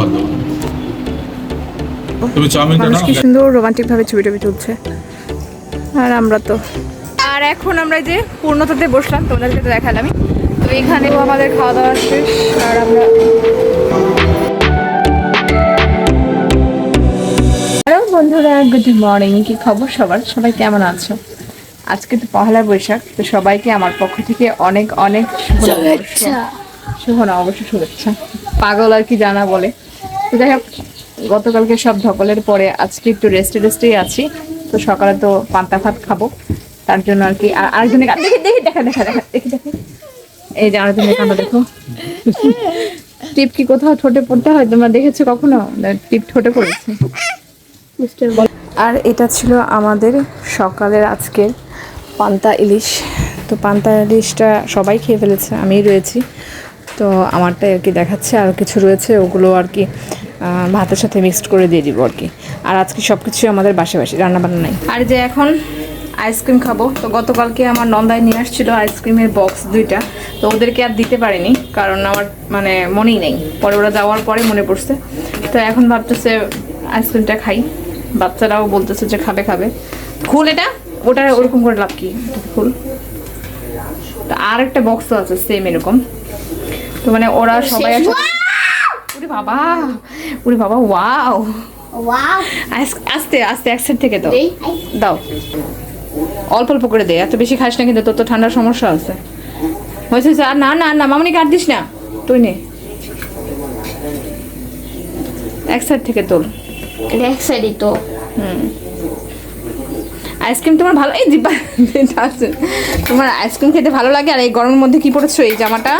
ভালো। তুমি চাউমিনটা নাও। কি সুন্দর রোমান্টিক ভাবে ছবি তুলছে। আর আমরা তো এখন আমরা যে পূর্ণতাতে বসলাম, তোমাদেরকে তো দেখালামই। তো এখানেও আমাদের খাওয়া দাওয়া শেষ। আর আমরা হ্যালো বন্ধুরা, গুড মর্নিং। কি খবর সবার? সবাই কেমন আছো? আজকে তো পহেলা বৈশাখ, তো সবাইকে আমার পক্ষ থেকে অনেক অনেক শুভ নববর্ষ শুভেচ্ছা। পাগল আর কি জানা বলে। তো যাই হোক, গতকালকে সব ধকলের পরে আজকে একটু রেস্টেই আছি। তো সকালে তো পান্তা ভাত খাবো, তার জন্য আর কি। আর আরেকজনের দেখি এই যে আরেকজনের কান্না দেখো। টিপ কি কোথাও ঠোঁটে পড়তে হয়? তোমরা দেখেছো কখনো টিপ ঠোঁটে পড়েছে? আর এটা ছিল আমাদের সকালের আজকের পান্তা ইলিশ। তো পান্তা ইলিশটা সবাই খেয়ে ফেলেছে, আমিই রয়েছি। তো আমারটাই আর কি দেখাচ্ছে, আর কিছু রয়েছে ওগুলো আর কি ভাতের সাথে মিক্সড করে দিয়ে দিব আর কি। আর আজকে সব কিছুই আমাদের বাসে রান্নাবান্না নাই। আর যে এখন আইসক্রিম খাবো। তো গতকালকে আমার নন্দায় নিয়ে আসছিলো আইসক্রিমের বক্স 2টা। তো ওদেরকে আর দিতে পারিনি, কারণ আমার মানে মনেই নেই। পরে ওরা যাওয়ার পরে মনে পড়ছে। তো এখন ভাবতেছে আইসক্রিমটা খাই। বাচ্চারাও বলতেছে যে খাবে। খুল এটা, ওটা ওরকম করে লাভ কি, খুল। তো আর একটা বক্সও আছে সেম এরকম। তো মানে ওরা সবাই ওরে বাবা ওয়াও। আস্তে আস্তে এক সাইড থেকে দাও অল্প অল্প করে দে, এত বেশি খাস না কিন্তু, তোর তো ঠান্ডার সমস্যা আছে। হয়েছে আর না মামনি কাট দিস না, তুই নে এক সাইড থেকে তোল। এক সাইডই তো। আইসক্রিম তোমার ভালো, এই জিব্বা তোমার আইসক্রিম খেতে ভালো লাগে। আর এই গরমের মধ্যে কি পড়েছো এই জামাটা?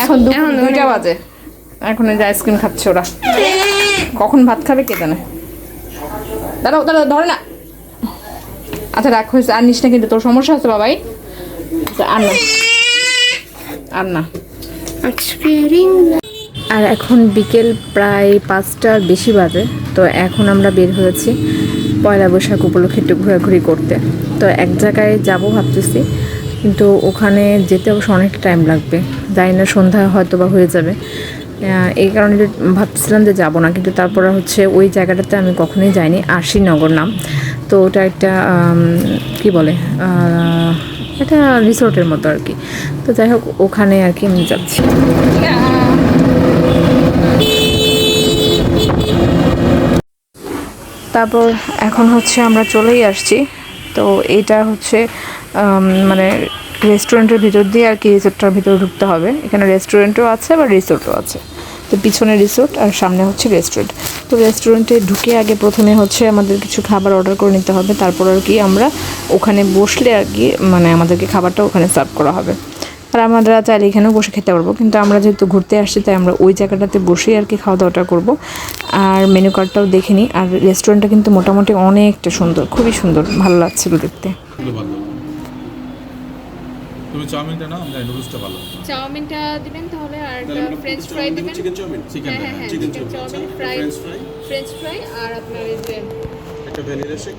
এখন 2টা বাজে, এখন এই যে আইসক্রিম খাচ্ছে ওরা। কখন ভাত খাবে কে জানে। দাঁড়াও ধরে না। আচ্ছা রাখ, হয়েছে। আর নিস না কিন্তু, তোর সমস্যা আছে বাবাই। আর না। আর এখন বিকেল প্রায় 5টার বেশি বাজে। তো এখন আমরা বের হয়েছি পয়লা বৈশাখ উপলক্ষে একটু ঘোরাঘুরি করতে। তো এক জায়গায় যাব ভাবতেছি, কিন্তু ওখানে যেতে অবশ্য অনেক টাইম লাগবে। জানি না, সন্ধ্যা হয়তো বা হয়ে যাবে। এই কারণে ভাবছিলাম যে যাবো না, কিন্তু তারপর হচ্ছে ওই জায়গাটাতে আমি কখনোই যাইনি, আশিনগর নাম। তো ওটা একটা কি বলে, এটা রিসোর্টের মতো আর কি। তো যাই হোক, ওখানে আর কি আমি যাচ্ছি। তারপর এখন হচ্ছে আমরা চলেই আসছি। তো এইটা হচ্ছে মানে রেস্টুরেন্টের ভিতর দিয়ে আর কি রিসোর্টটার ভিতরে ঢুকতে হবে। এখানে রেস্টুরেন্টও আছে আবার রিসোর্টও আছে। তো পিছনে রিসোর্ট আর সামনে হচ্ছে রেস্টুরেন্ট। তো রেস্টুরেন্টে ঢুকে আগে প্রথমে হচ্ছে আমাদের কিছু খাবার অর্ডার করে নিতে হবে। তারপর আর কি আমরা ওখানে বসলে আর কি মানে আমাদেরকে খাবারটা ওখানে সার্ভ করা হবে। আর আমরা চাইলে এখানেও বসে খেতে পারবো, কিন্তু আমরা যেহেতু ঘুরতে আসছি তাই আমরা ওই জায়গাটাতে বসেই আর কি খাওয়া দাওয়াটা করবো। আর মেনু কার্ডটাও দেখে নিই। আর রেস্টুরেন্টটা কিন্তু মোটামুটি অনেকটা সুন্দর, খুবই সুন্দর, ভালো লাগছিল দেখতে। তুমি চাউমিনটা নাও, আমরা নুডলসটা ভালো। চাউমিনটা দিবেন তাহলে, আর ফ্রেঞ্চ ফ্রাই দিবেন। Chicken chow mein, chicken chow mein, french fry, আর আপনার এই যে একটা ভ্যানিলা শেক,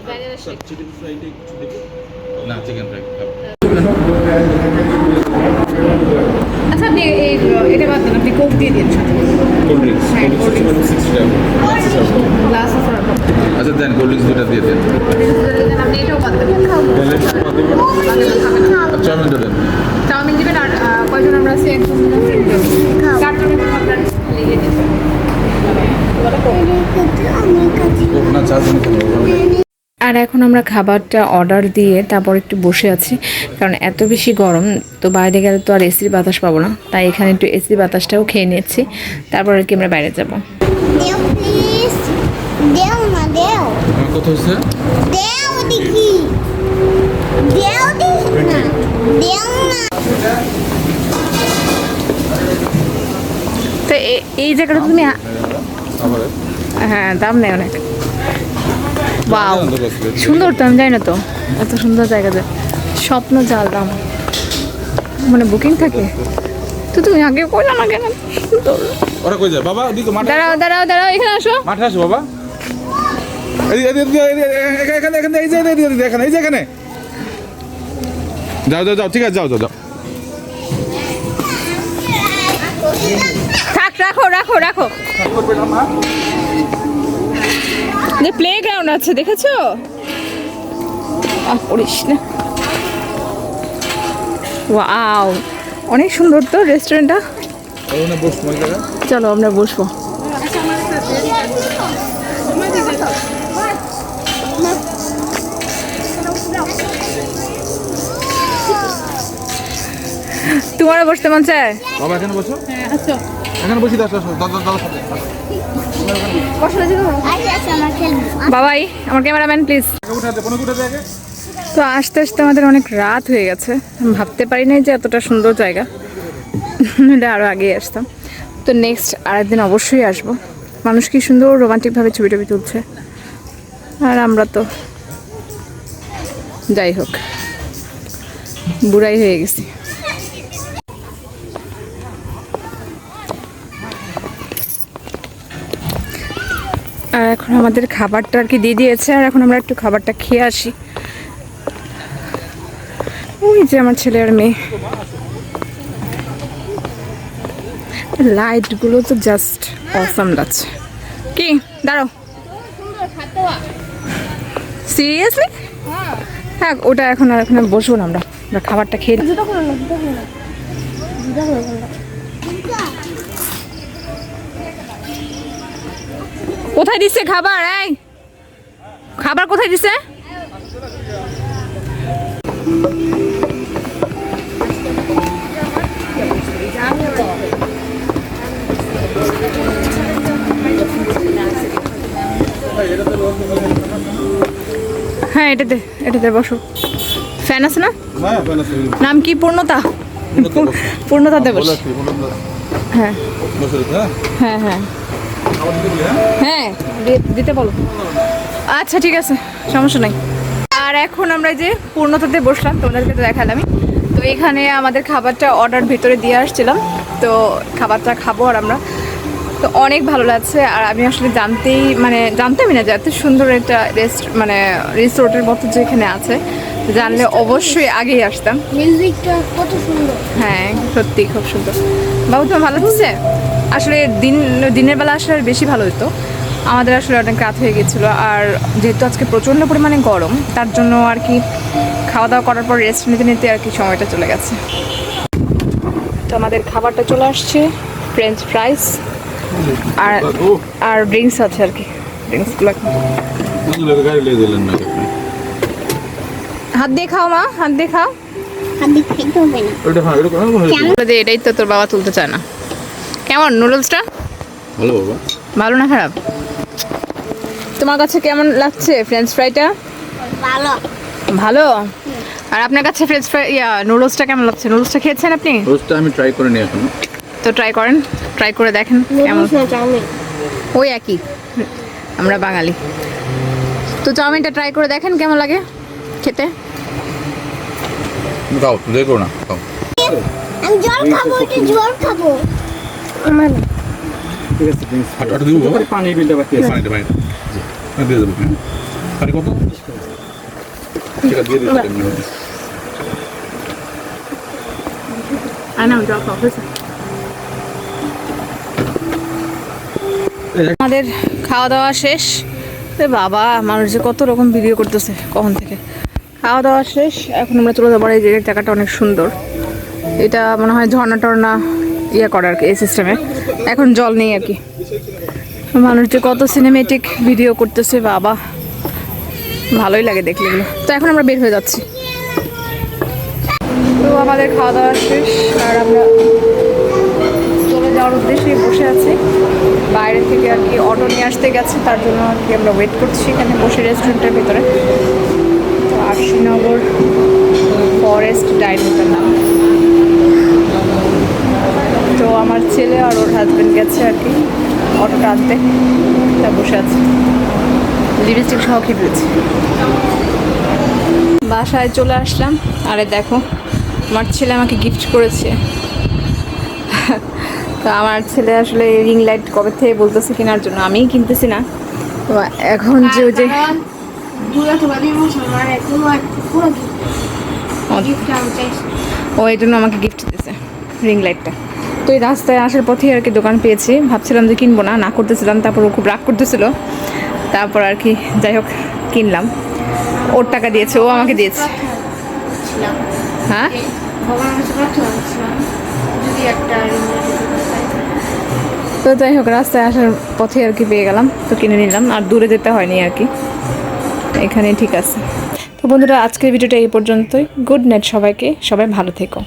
চিকেন ফ্রাইটা একটু দেখো না, চিকেন ফ্রাই। আচ্ছা আপনি এই এটা বাদ দেন, আপনি কোক দিয়ে দিন সাথে। কোল্ড ড্রিঙ্কস 60 টাকা গ্লাস অফ রাখো। আচ্ছা দেন, কোল্ড ড্রিঙ্কস দুটো দিয়ে দেন। আপনি এটাও বাদ দেবেন। চাউমিনটা দেন। চাউমিন দিবেন। আর কয়জন আমরা আছি? একজন চারজনের আপনার লেগে দিবেন না, চাউমিন খেতে। আর এখন আমরা খাবারটা অর্ডার দিয়ে তারপর একটু বসে আছি, কারণ এত বেশি গরম। তো বাইরে গেলে তো আর এসির বাতাস পাবো না, তাই এখানে একটু এসির বাতাসটাও খেয়ে নিচ্ছি। তারপর আর কি আমরা বাইরে যাবো। কত হয়েছে? তো এই জায়গাটা তুমি, হ্যাঁ দাম নেই অনেক। বাও সুন্দর, তো আমি জানি না তো এত সুন্দর জায়গাতে। স্বপ্ন জাল দাম, মানে বুকিং থাকে। তো তুমি আগে কইলা না কেন? ওরা কই যায় বাবা? ওদিকে মাঠে। দাঁড়াও এখানে আসো। মাঠে আসো বাবা। এখানে যাও, ঠিক আছে, যাও। থাক, রাখো। যে প্লে গ্রাউন্ড আছে দেখেছো? পড়িস না। ওয়াও, অনেক সুন্দর তো রেস্টুরেন্টটা। চলো আমরা বসবো। তোমারও বসতে মন চায়? বাবা এখানে বসো। হ্যাঁ আসো। এখানে বসি দাও দাদা সাথে। বাবাই, আমার ক্যামেরাম্যান প্লিজ। তো আস্তে আস্তে আমাদের অনেক রাত হয়ে গেছে। আমি ভাবতে পারি নাই যে এতটা সুন্দর জায়গা, আরও আগে আসতাম। তো নেক্সট আরেকদিন অবশ্যই আসবো। মানুষ কি সুন্দর রোমান্টিকভাবে ছবি টবি তুলছে, আর আমরা তো যাই হোক বুড়াই হয়ে গেছি। আর এখন আমাদের খাবারটা আর কি দিয়ে দিয়েছে, আর এখন আমরা একটু খাবারটা খেয়ে আসি। ওই যে আমার ছেলে আর মেয়ে। লাইটগুলো তো জাস্ট অসাম লাগছে। কি দাঁড়াও, সিরিয়াসলি? হ্যাঁ ওটা এখন আর এখানে বসবো না, আমরা খাবারটা খেয়ে নিই। কোথায় দিচ্ছে খাবার? এই খাবার কোথায় দিচ্ছে? হ্যাঁ এটাতে বসো। ফ্যান আছে না? নাম কি? পূর্ণতা। পূর্ণতাতে বসো। হ্যাঁ হ্যাঁ হ্যাঁ হ্যাঁ দিতে বলো। আচ্ছা ঠিক আছে, সমস্যা নাই। আর এখন আমরা যে পূর্ণতাতে বসলাম, তোমাদেরকে তো দেখালামই। তো এখানে আমাদের খাবারটা অর্ডার ভিতরে দিয়ে আসছিলাম, তো খাবারটা খাবো আর আমরা। তো অনেক ভালো লাগছে। আর আমি আসলে জানতামই না যে এত সুন্দর একটা রিসোর্টের মতো যেখানে আছে। জানলে অবশ্যই আগেই আসতাম। মিউজিকটা কত সুন্দর। হ্যাঁ সত্যি খুব সুন্দর। বাবু তোমার ভালো লাগছে? আসলে দিনের বেলা আসলে বেশি ভালো হতো। আমাদের আসলে অনেক রাত হয়ে গেছিলো, আর যেহেতু আজকে প্রচণ্ড পরিমাণে গরম, তার জন্য আর কি খাওয়া দাওয়া করার পর রেস্ট নিতে নিতে আর কি সময়টা চলে গেছে। তো আমাদের খাবারটা চলে আসছে, ফ্রেঞ্চ ফ্রাইস আর ড্রিঙ্কস আছে আর কি। ড্রিঙ্কসগুলো হাত দিয়ে খাও মা, হাত দিয়ে খাও। এটাই তো তোর বাবা তুলতে চায় না। কেমন নুডলসটা? ভালো বাবা। ভালো না খারাপ? তোমার কাছে কেমন লাগছে ফ্রেঞ্চ ফ্রাইটা? ভালো। ভালো। আর আপনার কাছে ফ্রেঞ্চ ফ্রাই নুডলসটা কেমন লাগছে? নুডলসটা খেয়েছেন আপনি? নুডলসটা আমি ট্রাই করে নি এখনো। তো ট্রাই করেন, ট্রাই করে দেখেন কেমন। ওই একই, আমরা বাঙালি। তো চাউমিনটা ট্রাই করে দেখেন কেমন লাগে খেতে। খাও, দেখো না খাও। আমি জল খাবো, জল খাবো। আমার ঠিক আছে প্লিজ। আটা দিব পানি বিলটা বাকি আছে। পানি দিয়ে দেবো। পানি কত? ঠিক আছে দিয়ে দিচ্ছি। আমাদের খাওয়া দাওয়া শেষ। বাবা মানুষ যে কত রকম ভিডিও করতেছে কখন থেকে। খাওয়া দাওয়া শেষ, এখন আমরা চলে যাবো। এই জায়গাটা অনেক সুন্দর। এটা মনে হয় ঝর্ণা টর্না করে আর কি এই সিস্টেমে। এখন জল নেই আর কি। মানুষ যে কত সিনেমেটিক ভিডিও করতেছে, বাবা ভালোই লাগে দেখলে এগুলো। তো এখন আমরা বের হয়ে যাচ্ছি। তো আমাদের খাওয়া দাওয়া শেষ, আর আমরা চলে যাওয়ার উদ্দেশ্যে বসে আছি। বাইরে থেকে আর কি অটো নিয়ে আসতে গেছে, তার জন্য আর কি আমরা ওয়েট করছি এখানে বসে রেস্টুরেন্টের ভিতরে। তো আরশিনগর ফরেস্ট ডাইনিংয়ের নাম। তো আমার ছেলে আর ওর হাজব্যান্ড গেছে আর কি অটোটা আনতে, তা বসে আছে। লিপস্টিক সহ খেয়ে ফেলেছি। বাসায় চলে আসলাম। আরে দেখো আমার ছেলে আমাকে গিফট করেছে। তো আমার ছেলে আসলে রিং লাইট কবে থেকে বলতেছে কেনার জন্য, আমিই কিনতেছি না। তো এখন যে ও এই জন্য আমাকে গিফট দিতেছে রিং লাইটটা। তো তো এই রাস্তায় আসার পথে আর কি দোকান পেয়েছি, ভাবছিলাম যে কিনবো না, না করতেছিলাম, তারপর ও খুব রাগ করতেছিল, তারপর আর কি যাই হোক কিনলাম। ওর টাকা দিয়েছে, ও আমাকে দিয়েছে। হ্যাঁ তো যাই হোক রাস্তায় আসার পথে আর কি পেয়ে গেলাম, তো কিনে নিলাম, আর দূরে যেতে হয়নি আর কি, এখানেই ঠিক আছে। তো বন্ধুরা আজকের ভিডিওটা এই পর্যন্তই। গুড নাইট সবাইকে, সবাই ভালো থেকো।